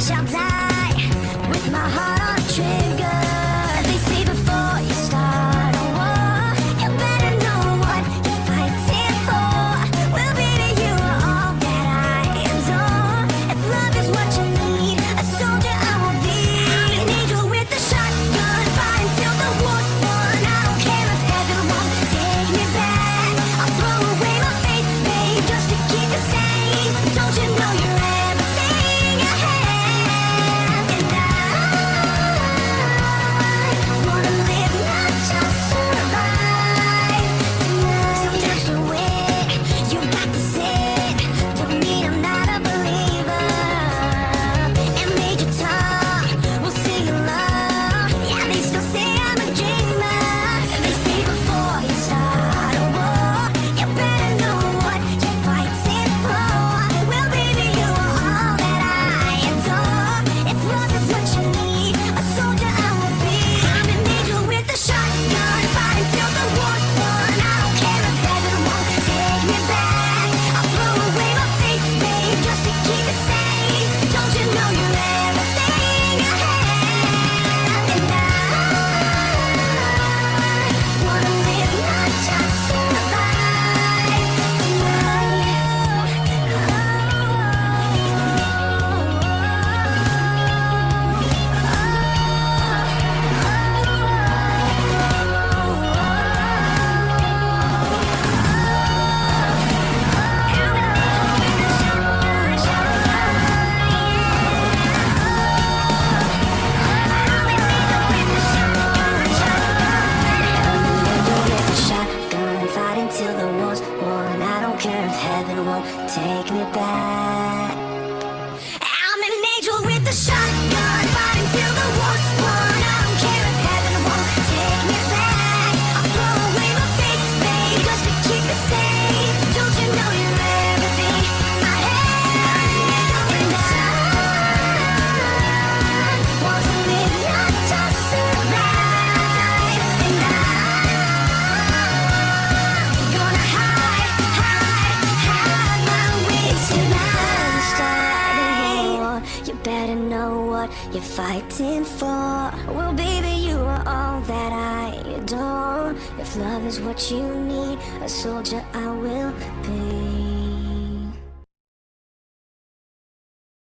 shall die with my heart on a trigger. They say before you start a war, you better know what you're fighting for. Well, baby, you are all that I adore. If love is what you need, a soldier I will be. I'm an angel with a shotgun, fighting till the war's won. I don't care if heaven won't take me back. I'll throw away my faith, babe, just to keep it safe. Don't you know you're everything I have? And I wanna live, not just survive tonight. Sometimes to win, you've got to sit. Don't mean I'm not a believer. And Major Tom will sing your love. Yeah, they still say I'm a dreamer. They say before you start a war, you better know what you're fighting for. Well, baby, you are all that I adore. If love is what you need, a soldier I will be. I'm an angel with a shotgun, fighting till the war's won. I don't care if heaven won't take me back. I'll throw away my faith, babe, just to keep it safe. Don't you know you're everything I have? And I wanna live, not just survive shotgun, fighting till the war's won. I don't care if heaven won't take me back. I'm an angel with a shotgun, fighting till the war's won. I don't care if heaven won't take me back. I'll throw away my faith, babe, just to keep it safe. Don't you know you're everything I have? And I want to live, not just survive. And I'm gonna hide my wings tonight. Start a war, you better know what you're fighting for. Well, baby, you are all that I adore. If love is what you need, a soldier I will be.